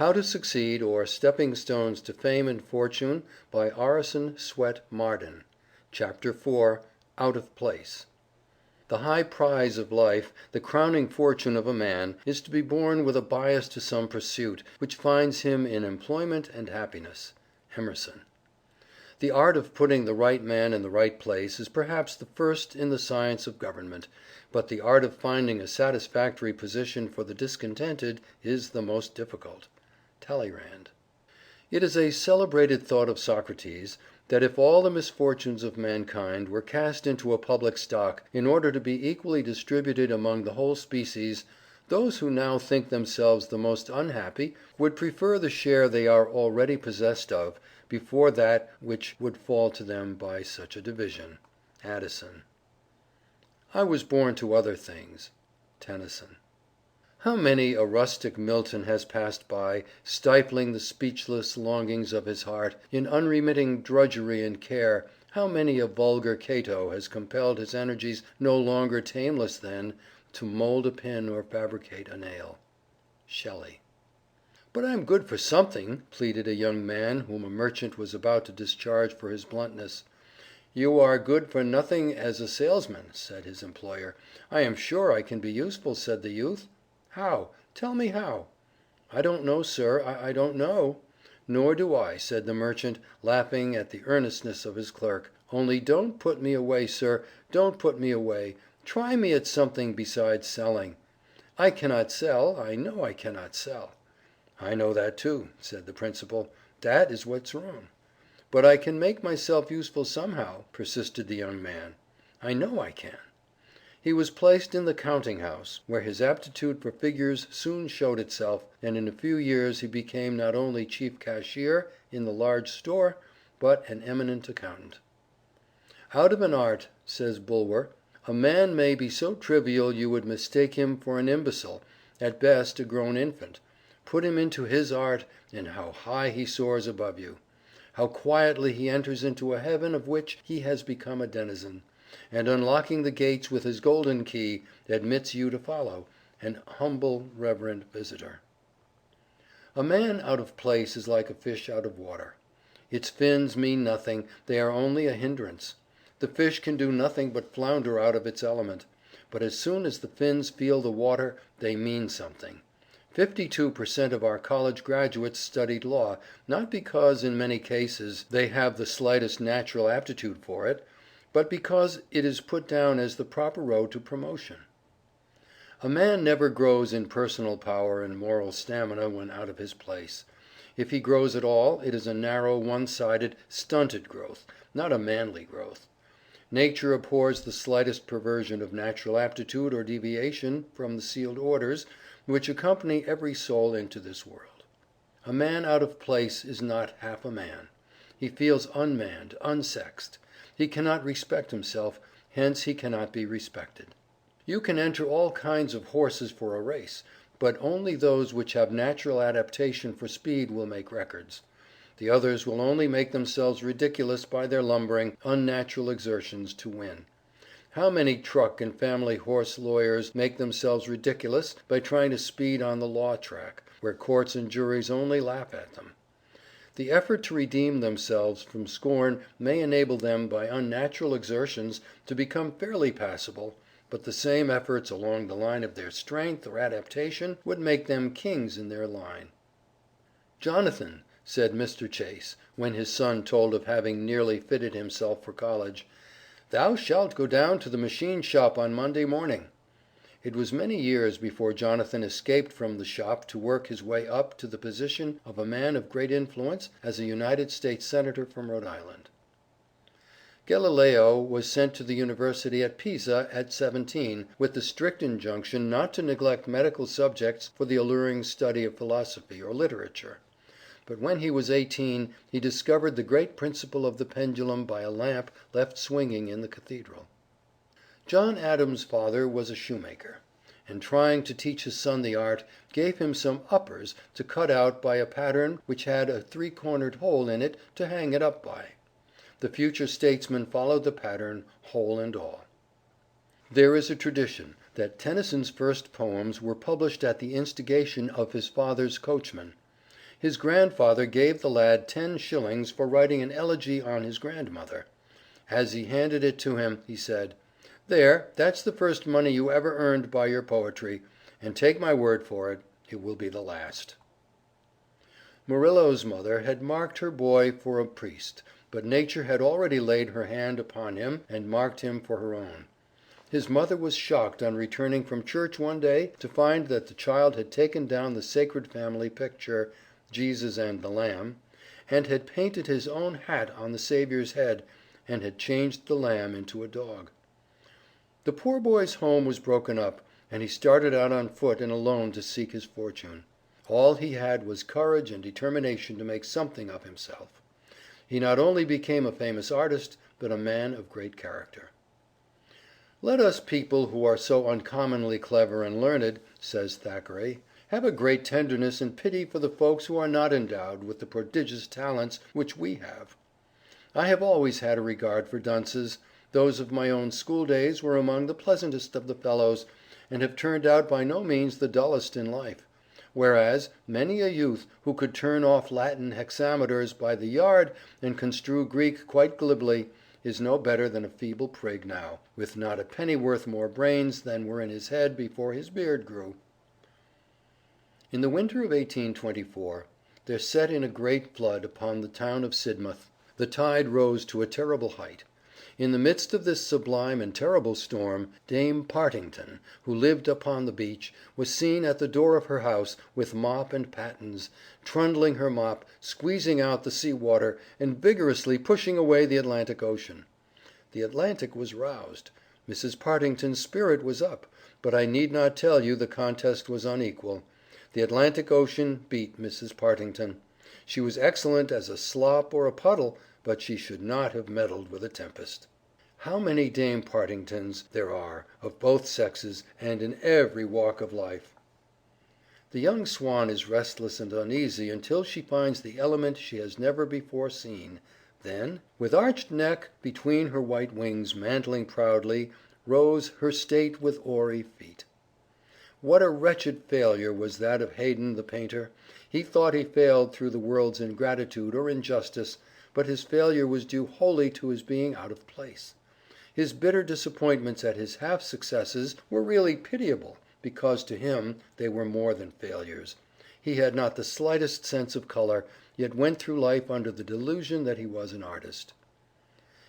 How to Succeed, or Stepping Stones to Fame and Fortune, by Orison Swett Marden. Chapter 4. Out of Place. The high prize of life, the crowning fortune of a man, is to be born with a bias to some pursuit which finds him in employment and happiness. Emerson. The art of putting the right man in the right place is perhaps the first in the science of government, but the art of finding a satisfactory position for the discontented is the most difficult. Talleyrand. It is a celebrated thought of Socrates, that if all the misfortunes of mankind were cast into a public stock, in order to be equally distributed among the whole species, those who now think themselves the most unhappy would prefer the share they are already possessed of, before that which would fall to them by such a division. Addison. I was born to other things. Tennyson. How many a rustic Milton has passed by, stifling the speechless longings of his heart in unremitting drudgery and care. How many a vulgar Cato has compelled his energies, no longer tameless then, to mold a pin or fabricate a nail. Shelley. "But I'm good for something," pleaded a young man whom a merchant was about to discharge for his bluntness. "You are good for nothing as a salesman," said his employer. "I am sure I can be useful," said the youth. "How? Tell me how." "I don't know, sir, I don't know." "Nor do I," said the merchant, laughing at the earnestness of his clerk. "Only don't put me away, sir, don't put me away. Try me at something besides selling." "I cannot sell, I know I cannot sell." "I know that too," said the principal. "That is what's wrong." "But I can make myself useful somehow," persisted the young man. "I know I can." He was placed in the counting house, where his aptitude for figures soon showed itself, and in a few years he became not only chief cashier in the large store, but an eminent accountant. "Out of an art," says Bulwer, "a man may be so trivial you would mistake him for an imbecile, at best a grown infant. Put him into his art, and how high he soars above you! How quietly he enters into a heaven of which he has become a denizen, and unlocking the gates with his golden key, admits you to follow, an humble reverent visitor." A man out of place is like a fish out of water. Its fins mean nothing, they are only a hindrance. The fish can do nothing but flounder out of its element, but as soon as the fins feel the water they mean something. 52% of our college graduates studied law, not because in many cases they have the slightest natural aptitude for it, but because it is put down as the proper road to promotion. A man never grows in personal power and moral stamina when out of his place. If he grows at all, it is a narrow, one-sided, stunted growth, not a manly growth. Nature abhors the slightest perversion of natural aptitude or deviation from the sealed orders which accompany every soul into this world. A man out of place is not half a man. He feels unmanned, unsexed. He cannot respect himself, hence he cannot be respected. You can enter all kinds of horses for a race, but only those which have natural adaptation for speed will make records. The others will only make themselves ridiculous by their lumbering, unnatural exertions to win. How many truck and family horse lawyers make themselves ridiculous by trying to speed on the law track, where courts and juries only laugh at them. The effort to redeem themselves from scorn may enable them by unnatural exertions to become fairly passable, but the same efforts along the line of their strength or adaptation would make them kings in their line. "Jonathan," said Mr. Chase, when his son told of having nearly fitted himself for college, "thou shalt go down to the machine shop on Monday morning." It was many years before Jonathan escaped from the shop to work his way up to the position of a man of great influence as a United States Senator from Rhode Island. Galileo was sent to the University at Pisa at 17, with the strict injunction not to neglect medical subjects for the alluring study of philosophy or literature. But when he was 18 he discovered the great principle of the pendulum by a lamp left swinging in the cathedral. John Adams' father was a shoemaker, and trying to teach his son the art, gave him some uppers to cut out by a pattern which had a 3-cornered hole in it to hang it up by. The future statesman followed the pattern, hole and all. There is a tradition that Tennyson's first poems were published at the instigation of his father's coachman. His grandfather gave the lad 10 shillings for writing an elegy on his grandmother. As he handed it to him, he said, "There, that's the first money you ever earned by your poetry, and take my word for it, it will be the last." Murillo's mother had marked her boy for a priest, but nature had already laid her hand upon him and marked him for her own. His mother was shocked on returning from church one day to find that the child had taken down the sacred family picture, Jesus and the Lamb, and had painted his own hat on the Saviour's head, and had changed the lamb into a dog. The poor boy's home was broken up, and he started out on foot and alone to seek his fortune. All he had was courage and determination to make something of himself. He not only became a famous artist, but a man of great character. "Let us people who are so uncommonly clever and learned," says Thackeray, "have a great tenderness and pity for the folks who are not endowed with the prodigious talents which we have. I have always had a regard for dunces. Those of my own school days were among the pleasantest of the fellows, and have turned out by no means the dullest in life. Whereas, many a youth who could turn off Latin hexameters by the yard and construe Greek quite glibly, is no better than a feeble prig now, with not a pennyworth more brains than were in his head before his beard grew." In the winter of 1824 there set in a great flood upon the town of Sidmouth. The tide rose to a terrible height. In the midst of this sublime and terrible storm, Dame Partington, who lived upon the beach, was seen at the door of her house, with mop and pattens, trundling her mop, squeezing out the sea water, and vigorously pushing away the Atlantic Ocean. The Atlantic was roused. Mrs. Partington's spirit was up, but I need not tell you the contest was unequal. The Atlantic Ocean beat Mrs. Partington. She was excellent as a slop or a puddle, but she should not have meddled with a tempest. How many Dame Partingtons there are, of both sexes, and in every walk of life! The young swan is restless and uneasy until she finds the element she has never before seen. Then, with arched neck, between her white wings mantling proudly, rose her state with oary feet. What a wretched failure was that of Haydon the painter! He thought he failed through the world's ingratitude or injustice, but his failure was due wholly to his being out of place. His bitter disappointments at his half successes were really pitiable, because to him they were more than failures. He had not the slightest sense of color, yet went through life under the delusion that he was an artist.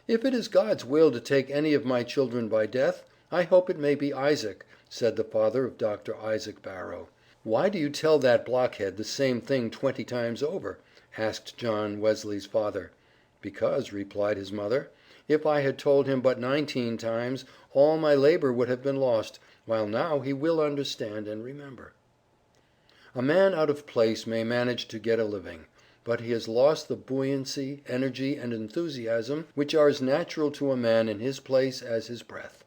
"If it is God's will to take any of my children by death, I hope it may be Isaac," said the father of Dr. Isaac Barrow. "Why do you tell that blockhead the same thing 20 times over?" asked John Wesley's father. "Because," replied his mother, "if I had told him but 19 times, all my labor would have been lost, while now he will understand and remember." A man out of place may manage to get a living, but he has lost the buoyancy, energy, and enthusiasm which are as natural to a man in his place as his breath.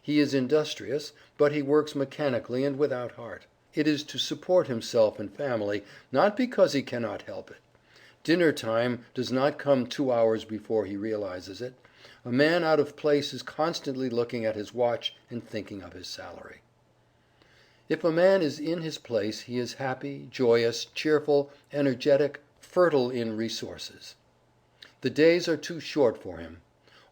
He is industrious, but he works mechanically and without heart. It is to support himself and family, not because he cannot help it. Dinner time does not come 2 hours before he realizes it. A man out of place is constantly looking at his watch and thinking of his salary. If a man is in his place he is happy, joyous, cheerful, energetic, fertile in resources. The days are too short for him.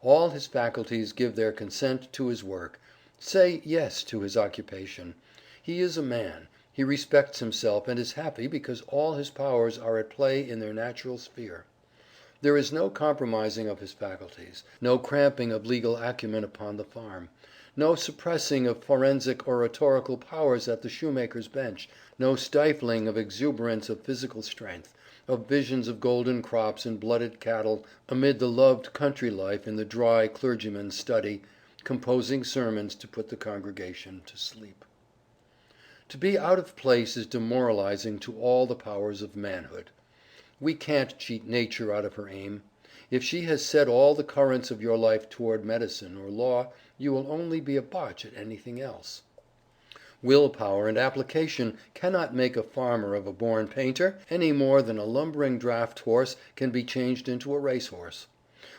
All his faculties give their consent to his work, say yes to his occupation. He is a man. He respects himself and is happy because all his powers are at play in their natural sphere. There is no compromising of his faculties, no cramping of legal acumen upon the farm, no suppressing of forensic oratorical powers at the shoemaker's bench, no stifling of exuberance of physical strength, of visions of golden crops and blooded cattle amid the loved country life in the dry clergyman's study, composing sermons to put the congregation to sleep. To be out of place is demoralizing to all the powers of manhood. We can't cheat nature out of her aim. If she has set all the currents of your life toward medicine or law, you will only be a botch at anything else. Will power and application cannot make a farmer of a born painter, any more than a lumbering draft horse can be changed into a race horse.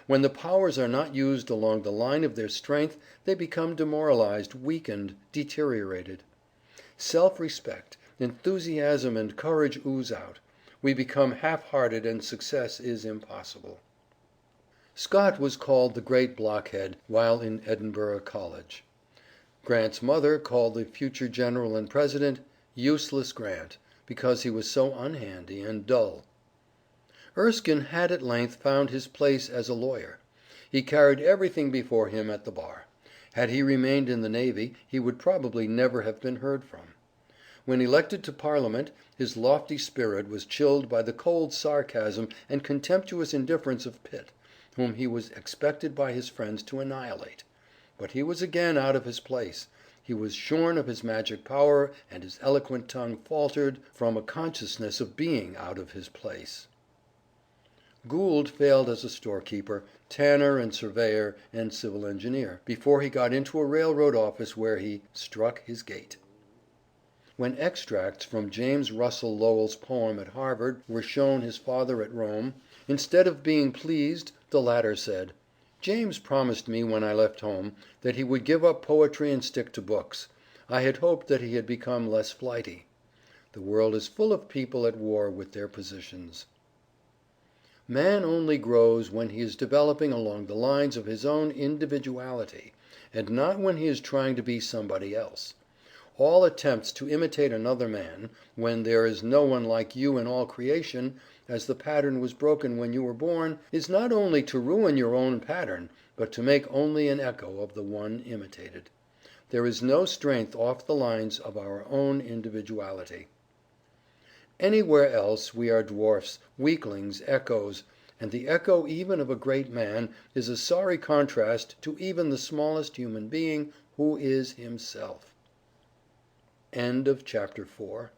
When the powers are not used along the line of their strength, they become demoralized, weakened, deteriorated. Self-respect, enthusiasm and courage ooze out. We become half-hearted and success is impossible. Scott was called the great blockhead while in Edinburgh College. Grant's mother called the future general and president "Useless Grant," because he was so unhandy and dull. Erskine had at length found his place as a lawyer. He carried everything before him at the bar. Had he remained in the navy, he would probably never have been heard from. When elected to Parliament, his lofty spirit was chilled by the cold sarcasm and contemptuous indifference of Pitt, whom he was expected by his friends to annihilate. But he was again out of his place. He was shorn of his magic power, and his eloquent tongue faltered from a consciousness of being out of his place. Gould failed as a storekeeper, tanner and surveyor and civil engineer, before he got into a railroad office where he "struck his gait." When extracts from James Russell Lowell's poem at Harvard were shown his father at Rome, instead of being pleased, the latter said, "James promised me when I left home that he would give up poetry and stick to books. I had hoped that he had become less flighty." The world is full of people at war with their positions. Man only grows when he is developing along the lines of his own individuality, and not when he is trying to be somebody else. All attempts to imitate another man, when there is no one like you in all creation, as the pattern was broken when you were born, is not only to ruin your own pattern, but to make only an echo of the one imitated. There is no strength off the lines of our own individuality. Anywhere else we are dwarfs, weaklings, echoes, and the echo even of a great man is a sorry contrast to even the smallest human being, who is himself. End of chapter 4.